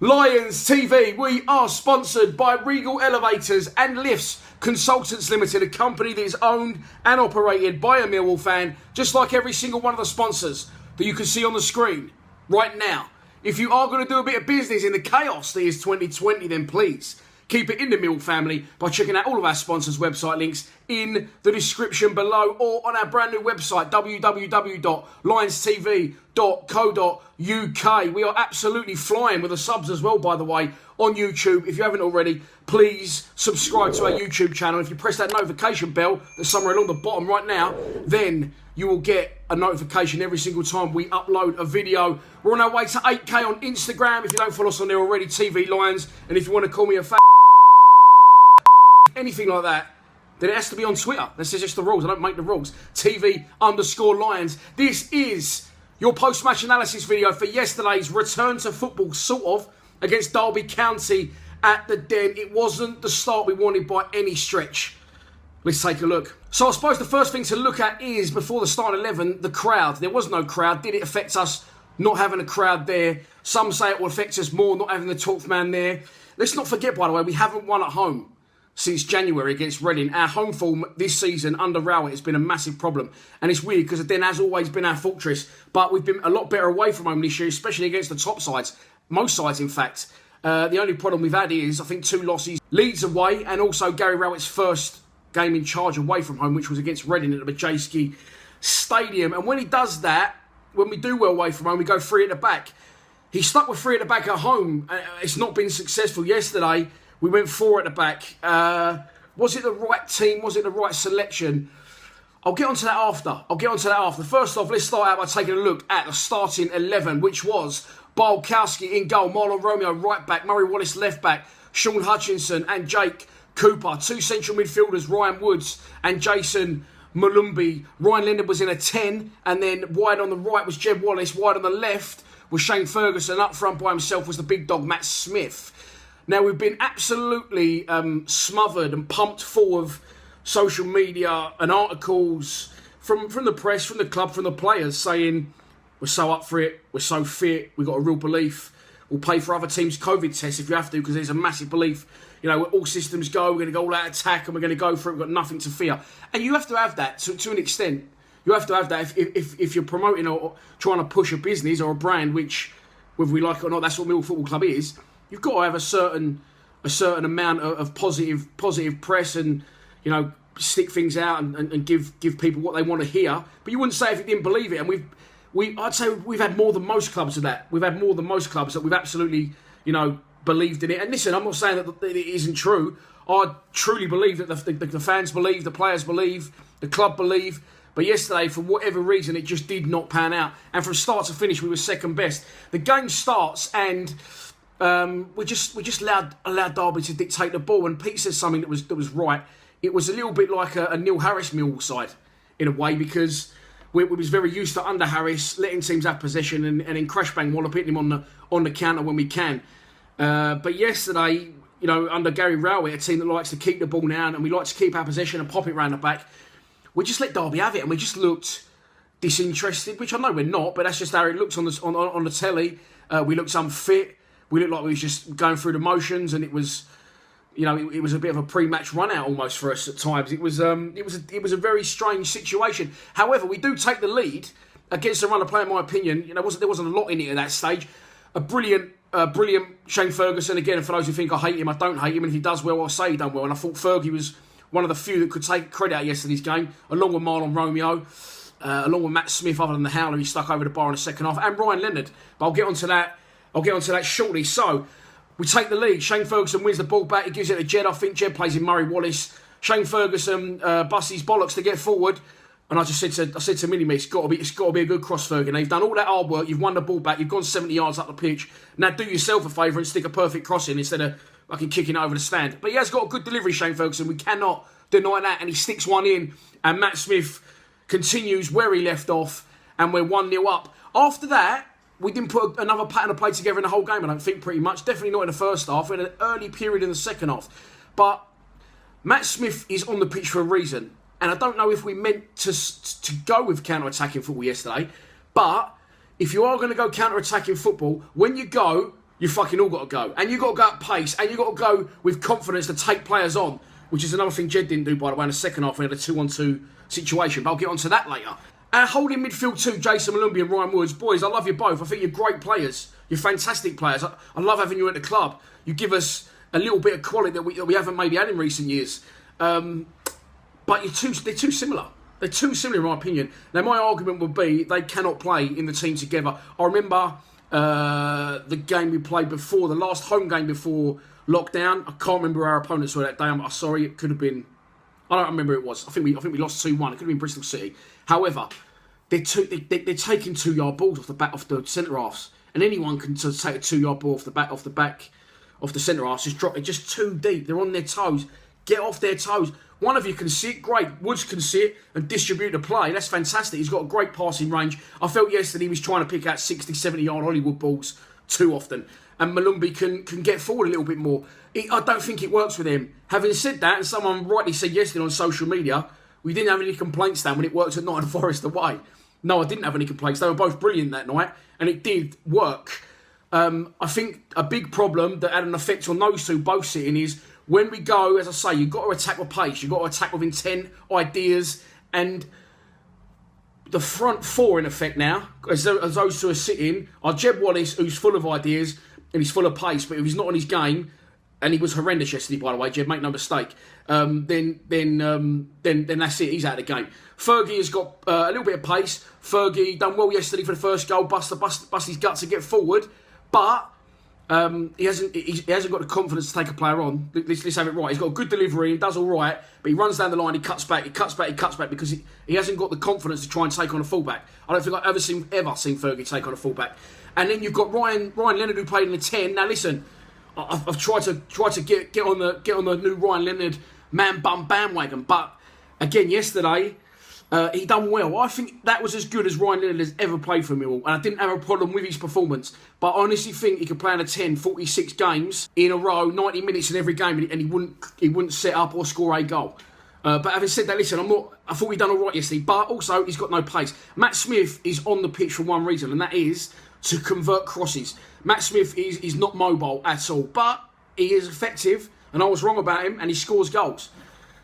Lions TV, we are sponsored by Regal Elevators and Lifts Consultants Limited, a company that is owned and operated by a Millwall fan, just like every single one of the sponsors that you can see on the screen right now. If you are going to do a bit of business in the chaos that is 2020, then please keep it in the Millwall family by checking out all of our sponsors' website links in the description below or on our brand new website, www.lionstv.co.uk. We are absolutely flying with the subs as well, by the way, on YouTube. If you haven't already, please subscribe to our YouTube channel. If you press that notification bell that's somewhere along the bottom right now, then you will get a notification every single time we upload a video. We're on our way to 8K on Instagram. If you don't follow us on there already, TV Lions. And if you want to call me a fat anything like that, then it has to be on Twitter. This is just the rules. I don't make the rules. TV_Lions. This is your post-match analysis video for yesterday's return to football, sort of, against Derby County at the Den. It wasn't the start we wanted by any stretch. Let's take a look. So I suppose the first thing to look at is, before the starting 11, the crowd. There was no crowd. Did it affect us not having a crowd there? Some say it will affect us more not having the 12th man there. Let's not forget, by the way, we haven't won at home since January against Reading. Our home form this season under Rowett has been a massive problem. And it's weird because the Den has always been our fortress. But we've been a lot better away from home this year, especially against the top sides. Most sides, in fact. The only problem we've had is, I think, 2 losses. Leeds away, and also Gary Rowett's first game in charge away from home, which was against Reading at the Majayski Stadium. And when he does that, when we do well away from home, we go 3 at the back. He stuck with 3 at the back at home. It's not been successful. Yesterday, we went 4 at the back. Was it the right team? Was it the right selection? I'll get onto that after. First off, let's start out by taking a look at the starting 11, which was Barkowski in goal, Marlon Romeo right back, Murray Wallace left back, Sean Hutchinson and Jake Cooper. 2 central midfielders, Ryan Woods and Jason Malumbi. Ryan Leonard was in a 10, and then wide on the right was Jeb Wallace, wide on the left was Shane Ferguson, up front by himself was the big dog Matt Smith. Now, we've been absolutely smothered and pumped full of social media and articles from the press, from the club, from the players, saying we're so up for it, we're so fit, we've got a real belief. We'll pay for other teams' COVID tests if you have to, because there's a massive belief. You know, all systems go, we're going to go all out attack and we're going to go for it, we've got nothing to fear. And you have to have that to an extent. You have to have that if you're promoting or trying to push a business or a brand, which, whether we like it or not, that's what Millwall Football Club is. You've got to have a certain amount of positive press and, you know, stick things out and give people what they want to hear. But you wouldn't say if you didn't believe it. And I'd say we've had more than most clubs of that. We've had more than most clubs that we've absolutely, you know, believed in it. And listen, I'm not saying that it isn't true. I truly believe that the fans believe, the players believe, the club believe. But yesterday, for whatever reason, it just did not pan out. And from start to finish, we were second best. The game starts and we just allowed Derby to dictate the ball. And Pete says something that was right. It was a little bit like a Neil Harris Millwall side in a way, because we was very used to, under Harris, letting teams have possession and then crash bang wallop hitting him on the counter when we can. But yesterday, you know, under Gary Rowett, a team that likes to keep the ball down and we like to keep our possession and pop it round the back, we just let Derby have it and we just looked disinterested, which I know we're not, but that's just how it looks on the telly. We looked unfit. We looked like we was just going through the motions, and it was, you know, it was a bit of a pre-match run-out almost for us at times. It was a very strange situation. However, we do take the lead against the run of play, in my opinion. You know, there wasn't a lot in it at that stage. A brilliant Shane Ferguson. Again, for those who think I hate him, I don't hate him. And if he does well, I'll say he done well. And I thought Fergie was one of the few that could take credit out of yesterday's game, along with Marlon Romeo, along with Matt Smith, other than the howler he stuck over the bar in the second half, and Ryan Leonard. But I'll get onto that shortly. So, we take the lead. Shane Ferguson wins the ball back. He gives it to Jed. I think Jed plays in Murray Wallace. Shane Ferguson busts his bollocks to get forward. And I said to Minnie, it's got to be a good cross, Fergie. Now, you've done all that hard work. You've won the ball back. You've gone 70 yards up the pitch. Now do yourself a favour and stick a perfect cross in instead of fucking kicking it over the stand. But he has got a good delivery, Shane Ferguson. We cannot deny that. And he sticks one in. And Matt Smith continues where he left off. And we're 1-0 up. After that, we didn't put another pattern of play together in the whole game, I don't think, pretty much. Definitely not in the first half. We had an early period in the second half. But Matt Smith is on the pitch for a reason. And I don't know if we meant to go with counter-attacking football yesterday. But if you are going to go counter-attacking football, when you go, you fucking all got to go. And you got to go at pace, and you got to go with confidence to take players on, which is another thing Jed didn't do, by the way, in the second half. We had a 2-on-2 situation, but I'll get onto that later. Our holding midfield too, Jason Malumbi and Ryan Woods. Boys, I love you both. I think you're great players. You're fantastic players. I love having you at the club. You give us a little bit of quality that we haven't maybe had in recent years. But they're too similar. They're too similar in my opinion. Now, my argument would be they cannot play in the team together. I remember the game we played before, the last home game before lockdown. I can't remember who our opponents were that day. I'm sorry, it could have been... I don't remember who it was. I think we lost 2-1. It could have been Bristol City. However, they're taking 2-yard balls off the centre halves, and anyone can take a 2-yard ball off the back of the centre halves. Just drop it, just too deep. They're on their toes. Get off their toes. One of you can sit, great. Woods can sit and distribute the play. That's fantastic. He's got a great passing range. I felt yesterday he was trying to pick out 60, 70-yard Hollywood balls too often. And Malumbi can get forward a little bit more. I don't think it works with him. Having said that, and someone rightly said yesterday on social media, we didn't have any complaints then when it worked at Nottingham Forest away. No, I didn't have any complaints. They were both brilliant that night, and it did work. I think a big problem that had an effect on those two both sitting is when we go, as I say, you've got to attack with pace. You've got to attack with intent, ideas, and the front four, in effect now, as those two are sitting, are Jeb Wallace, who's full of ideas and he's full of pace, but if he's not on his game, and he was horrendous yesterday, by the way, Jeb, make no mistake, then that's it, he's out of the game. Fergie has got a little bit of pace. Fergie done well yesterday for the first goal, bust his guts to get forward, but he hasn't got the confidence to take a player on. Let's have it right. He's got a good delivery and does all right, but he runs down the line, he cuts back because he hasn't got the confidence to try and take on a fullback. I don't think I've ever seen Fergie take on a fullback. And then you've got Ryan Leonard, who played in the 10. Now listen, I've tried to get on the new Ryan Leonard man bum bandwagon, but again yesterday he done well. I think that was as good as Ryan Leonard has ever played for Millwall, and I didn't have a problem with his performance. But I honestly think he could play in a 10, 46 games in a row, 90 minutes in every game, and he wouldn't set up or score a goal. But having said that, listen, I thought we done all right yesterday, but also he's got no pace. Matt Smith is on the pitch for one reason, and that is to convert crosses. Matt Smith is not mobile at all, but he is effective, and I was wrong about him, and he scores goals.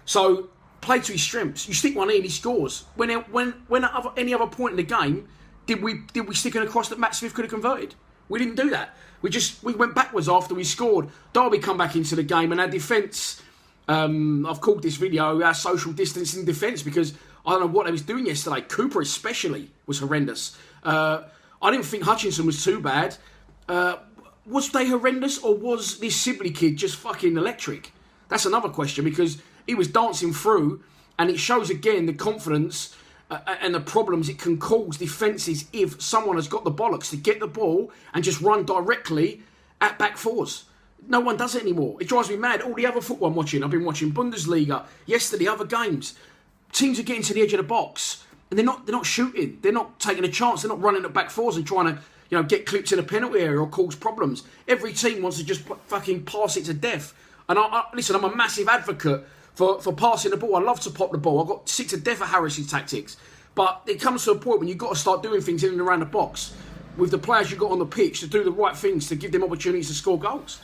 So play to his strengths. You stick one in, he scores. When at any other point in the game did we stick in a cross that Matt Smith could have converted? We didn't do that. We went backwards after we scored. Derby come back into the game, and our defence. I've called this video our social distancing defence because I don't know what they was doing yesterday. Cooper especially was horrendous. I didn't think Hutchinson was too bad. Was they horrendous, or was this Sibley kid just fucking electric? That's another question, because he was dancing through, and it shows again the confidence and the problems it can cause defences if someone has got the bollocks to get the ball and just run directly at back fours. No one does it anymore. It drives me mad. All the other football I'm watching, I've been watching Bundesliga, yesterday, other games. Teams are getting to the edge of the box, and they're not shooting. They're not taking a chance. They're not running at back fours and trying to get clipped in a penalty area or cause problems. Every team wants to just fucking pass it to death. And listen, I'm a massive advocate for passing the ball. I love to pop the ball. I got sick to death of Harris's tactics. But it comes to a point when you've got to start doing things in and around the box with the players you've got on the pitch to do the right things to give them opportunities to score goals.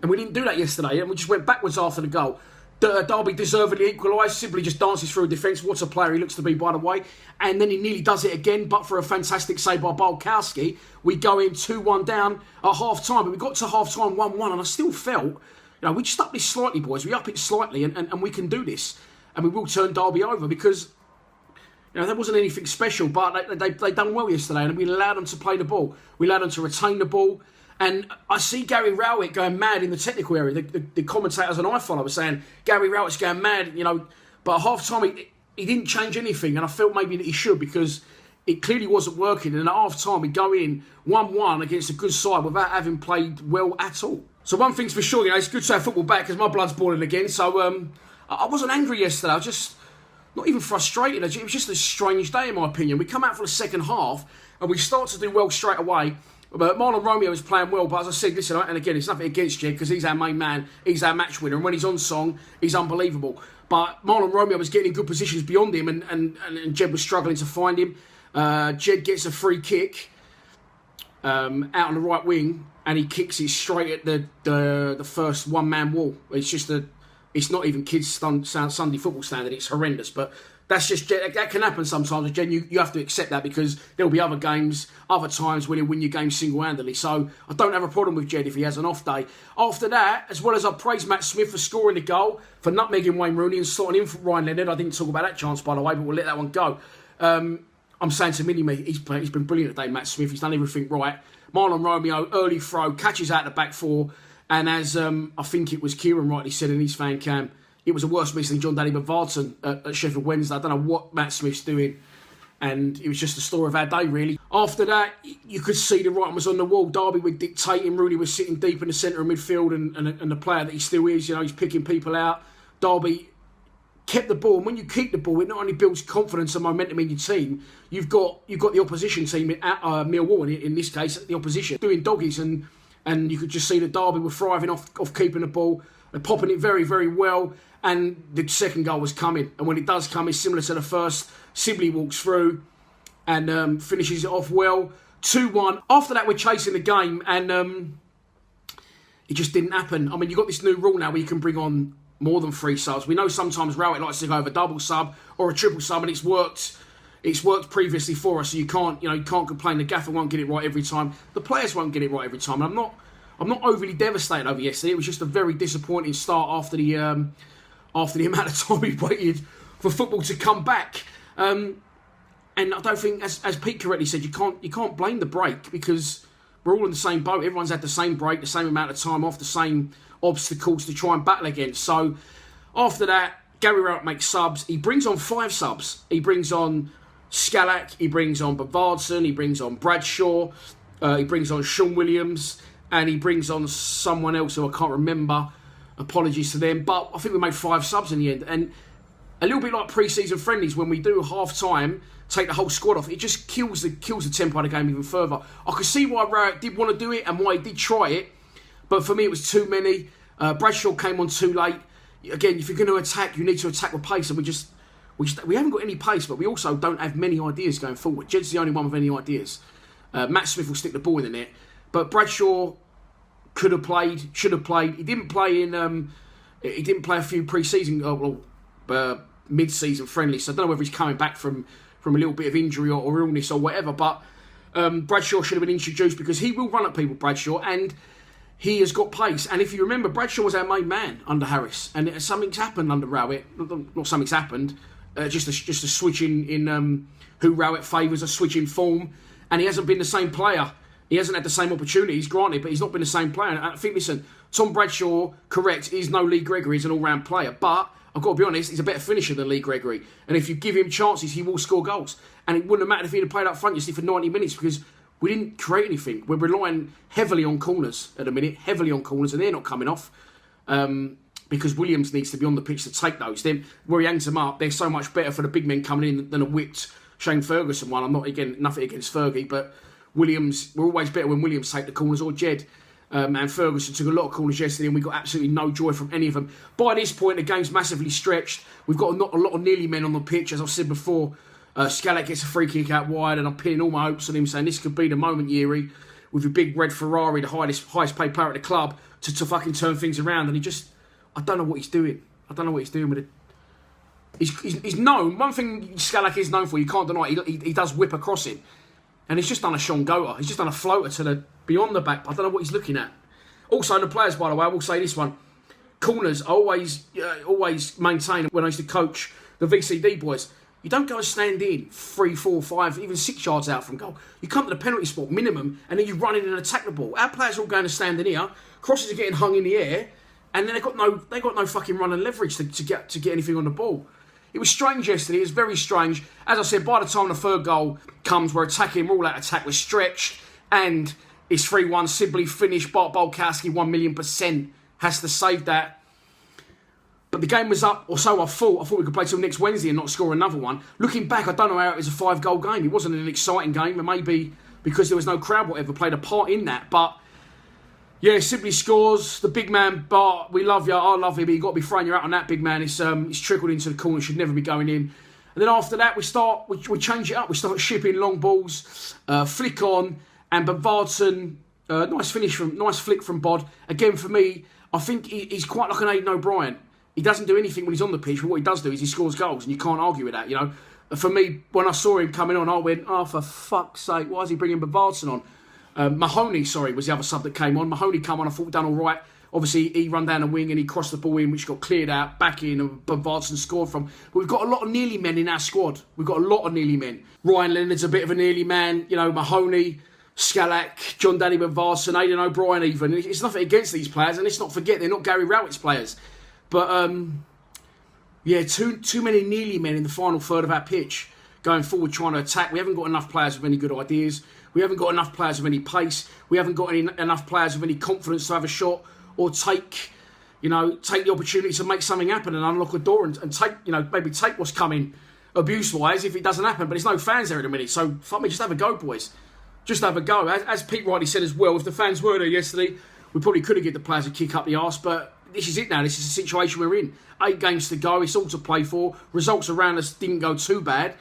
And we didn't do that yesterday, and we just went backwards after the goal. Derby deservedly equalised. Sibley just dances through defence. What a player he looks to be, by the way. And then he nearly does it again, but for a fantastic save by Bulkowski. We go in 2-1 down at half-time, but we got to half-time 1-1, and I still felt, we just up this slightly, boys. We up it slightly, and we can do this. And we will turn Derby over, because there wasn't anything special, but they done well yesterday, and we allowed them to play the ball. We allowed them to retain the ball. And I see Gary Rowett going mad in the technical area. The commentators and I follow were saying Gary Rowett's going mad, But at half-time, he didn't change anything, and I felt maybe that he should, because it clearly wasn't working. And at half-time, we go in 1-1 against a good side without having played well at all. So one thing's for sure, it's good to have football back, because my blood's boiling again. So I wasn't angry yesterday. I was just not even frustrated. It was just a strange day, in my opinion. We come out for the second half, and we start to do well straight away. But Marlon Romeo is playing well, but as I said, listen, and again, it's nothing against Jed, because he's our main man, he's our match winner, and when he's on song, he's unbelievable. But Marlon Romeo was getting in good positions beyond him, and Jed was struggling to find him. Jed gets a free kick. out on the right wing, and he kicks it straight at the first one-man wall. It's not even kids' Sunday football standard. It's horrendous, but that can happen sometimes. Jen, you have to accept that, because there'll be other games, other times when he'll win your game single-handedly. So I don't have a problem with Jed if he has an off day. After that, as well as I praise Matt Smith for scoring the goal, for nutmegging Wayne Rooney and slotting in for Ryan Leonard. I didn't talk about that chance, by the way, but we'll let that one go. I'm saying to Mini-Me, he's been brilliant today, Matt Smith. He's done everything right. Marlon Romeo, early throw, catches out the back four. And as I think it was Kieran rightly said in his fan cam, it was a worse miss than John Danny Bavardson at Sheffield Wednesday. I don't know what Matt Smith's doing. And it was just the story of our day, really. After that, you could see the writing was on the wall. Derby were dictating. Rooney was sitting deep in the centre of midfield, and the player that he still is, he's picking people out. Derby kept the ball, and when you keep the ball, it not only builds confidence and momentum in your team. You've got the opposition team at Millwall, in this case, the opposition doing doggies, and you could just see that Derby were thriving off keeping the ball, and popping it very, very well. And the second goal was coming, and when it does come, it's similar to the first. Sibley walks through and finishes it off well. 2-1. After that, we're chasing the game, and it just didn't happen. I mean, you've got this new rule now where you can bring on more than 3 subs. We know sometimes Rowett likes to go over double sub or a triple sub, and it's worked previously for us. So you can't complain. The gaffer won't get it right every time. The players won't get it right every time. And I'm not overly devastated over yesterday. It was just a very disappointing start after the amount of time we waited for football to come back. And I don't think, as Pete correctly said, you can't blame the break, because we're all in the same boat. Everyone's had the same break, the same amount of time off, the same obstacles to try and battle against. So after that, Gary Rowett makes subs. He brings on 5 subs. He brings on Scalak, he brings on Bavardson, he brings on Bradshaw, he brings on Sean Williams, and he brings on someone else who I can't remember. Apologies to them, but I think we made 5 subs in the end. And a little bit like pre-season friendlies, when we do half-time, take the whole squad off, it just kills the tempo of the game even further. I could see why Rowett did want to do it and why he did try it, but for me it was too many. Bradshaw came on too late. Again, if you're going to attack, you need to attack with pace, and we haven't got any pace, but we also don't have many ideas going forward. Jed's the only one with any ideas. Matt Smith will stick the ball in the net, but Bradshaw could have played, should have played. He didn't play in. He didn't play a few pre-season, mid-season friendlies. So I don't know whether he's coming back from a little bit of injury or illness or whatever. But Bradshaw should have been introduced, because he will run at people, Bradshaw, and he has got pace. And if you remember, Bradshaw was our main man under Harris, and something's happened under Rowett. Not something's happened. Just a switch in who Rowett favours, a switch in form, and he hasn't been the same player. He hasn't had the same opportunities, granted, but he's not been the same player. And I think, listen, Tom Bradshaw, correct, is no Lee Gregory, he's an all-round player, but I've got to be honest, he's a better finisher than Lee Gregory. And if you give him chances, he will score goals. And it wouldn't have mattered if he'd have played up front yesterday for 90 minutes, because we didn't create anything. We're relying heavily on corners at the minute, and they're not coming off. Because Williams needs to be on the pitch to take those. Then where he hangs them up, they're so much better for the big men coming in than a whipped Shane Ferguson one. I'm not, again, nothing against Fergie, but Williams, we're always better when Williams take the corners, or Jed. And Ferguson took a lot of corners yesterday, and we got absolutely no joy from any of them. By this point, the game's massively stretched. We've got not a lot of nearly men on the pitch, as I've said before. Scalak gets a free kick out wide, and I'm pinning all my hopes on him, saying this could be the moment, Yeri, with your big red Ferrari, the highest paid player at the club, to fucking turn things around. And he just, I don't know what he's doing. I don't know what he's doing with it. He's known, one thing Scalak is known for, you can't deny, he does whip across him. And he's just done a Sean Goater. He's just done a floater to the beyond the back. I don't know what he's looking at. Also, the players, by the way, I will say this one. Corners, I always maintain when I used to coach the VCD boys, you don't go and stand in 3, 4, 5, even 6 yards out from goal. You come to the penalty spot minimum, and then you run in and attack the ball. Our players are all going to stand in here. Crosses are getting hung in the air, and then they got no fucking run and leverage to get anything on the ball. It was strange yesterday. It was very strange. As I said, by the time the third goal comes, we're attacking. We're all out attack. We're stretched. And it's 3-1. Sibley finished. Bart Bolkowski, 1,000,000% has to save that. But the game was up, or so I thought. I thought we could play till next Wednesday and not score another one. Looking back, I don't know how it was a 5-goal game. It wasn't an exciting game. And maybe because there was no crowd, whatever, played a part in that. But yeah, Sibley scores. The big man, Bart, we love you. I love you, but you've got to be throwing you out on that, big man. It's trickled into the corner. Should never be going in. And then after that, we change it up. We start shipping long balls, flick on, And Bavardson, nice flick from Bod. Again, for me, I think he's quite like an Aidan O'Brien. He doesn't do anything when he's on the pitch, but what he does do is he scores goals, and you can't argue with that, you know. For me, when I saw him coming on, I went, oh, for fuck's sake, why is he bringing Bavardson on? Mahoney, was the other sub that came on. Mahoney came on, I thought done all right. Obviously, he run down the wing and he crossed the ball in, which got cleared out, back in, and Bavardson scored from. But we've got a lot of nearly men in our squad. We've got a lot of nearly men. Ryan Leonard's a bit of a nearly man. You know, Mahoney, Scalak, John Danny Bavardson, Aidan O'Brien even. It's nothing against these players, and let's not forget, they're not Gary Rowett's players. But, yeah, too many nearly men in the final third of our pitch going forward trying to attack. We haven't got enough players with any good ideas. We haven't got enough players with any pace. We haven't got enough players with any confidence to have a shot or take the opportunity to make something happen and unlock a door and take, maybe take what's coming abuse-wise if it doesn't happen. But there's no fans there in a minute, so fuck me, just have a go, boys. Just have a go. As Pete rightly said as well, if the fans were there yesterday, we probably could have given the players a kick up the arse, but this is it now. This is the situation we're in. 8 games to go. It's all to play for. Results around us didn't go too bad.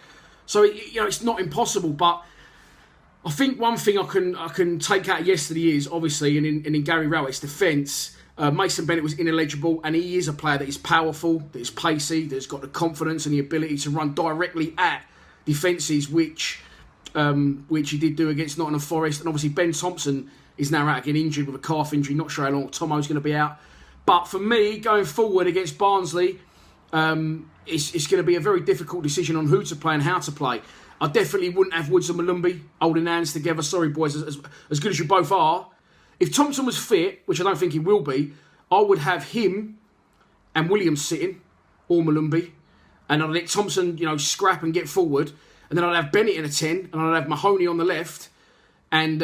So, it's not impossible. But I think one thing I can take out of yesterday is, obviously, and in Gary Rowett's defence, Mason Bennett was ineligible, and he is a player that is powerful, that is pacey, that's got the confidence and the ability to run directly at defences, which he did do against Nottingham Forest. And obviously, Ben Thompson is now out again injured with a calf injury. Not sure how long Tomo's going to be out. But for me, going forward against Barnsley, it's going to be a very difficult decision on who to play and how to play. I definitely wouldn't have Woods and Malumbi holding hands together. Sorry, boys, as good as you both are. If Thompson was fit, which I don't think he will be, I would have him and Williams sitting, or Malumbi, and I'd let Thompson, scrap and get forward. And then I'd have Bennett in a 10, and I'd have Mahoney on the left, and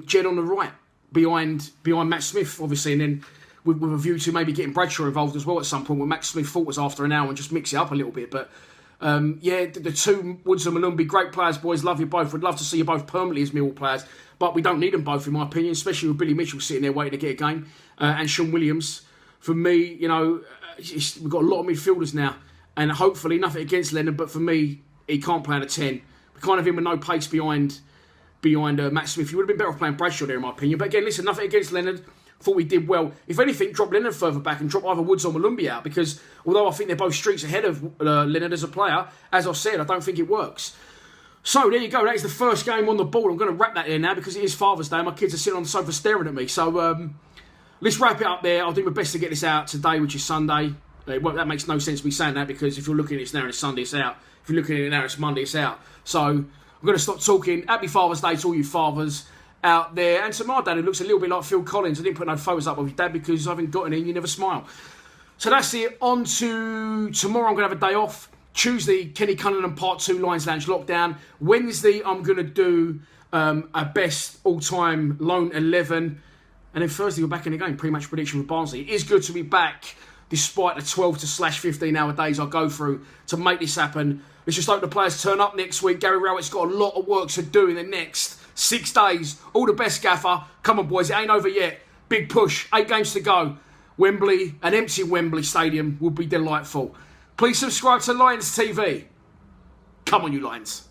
Jed on the right, behind Matt Smith, obviously, and then with a view to maybe getting Bradshaw involved as well at some point when Matt Smith thought was after an hour and just mix it up a little bit. But the two, Woods and Malumbi, great players, boys. Love you both. Would love to see you both permanently as Millwall players. But we don't need them both, in my opinion, especially with Billy Mitchell sitting there waiting to get a game. And Sean Williams. For me, we've got a lot of midfielders now. And hopefully, nothing against Leonard, but for me, he can't play on a 10. We can't have him with no pace behind Matt Smith. He would have been better off playing Bradshaw there, in my opinion. But again, listen, nothing against Leonard. Thought we did well. If anything, drop Leonard further back and drop either Woods or Malumbi out, because although I think they're both streets ahead of Leonard as a player, as I said, I don't think it works. So there you go. That is the first game on the board. I'm going to wrap that there now because it is Father's Day. My kids are sitting on the sofa staring at me. So let's wrap it up there. I'll do my best to get this out today, which is Sunday. Well, that makes no sense me saying that because if you're looking at it now and it's Sunday, it's out. If you're looking at it now, it's Monday, it's out. So I'm going to stop talking. Happy Father's Day to all you fathers out there. And to my dad, who looks a little bit like Phil Collins. I didn't put no photos up of his dad because I haven't got any and you never smile. So that's it. On to tomorrow. I'm going to have a day off. Tuesday, Kenny Cunningham Part 2 Lions Lounge Lockdown. Wednesday, I'm going to do a best all-time lone 11. And then Thursday, we're back in the game. Pre-match prediction for Barnsley. It is good to be back despite the 12 to slash 15 hour days I go through to make this happen. Let's just hope the players turn up next week. Gary Rowett's got a lot of work to do in the next 6 days. All the best, Gaffer. Come on, boys. It ain't over yet. Big push. 8 games to go. Wembley, an empty Wembley Stadium would be delightful. Please subscribe to Lions TV. Come on, you Lions.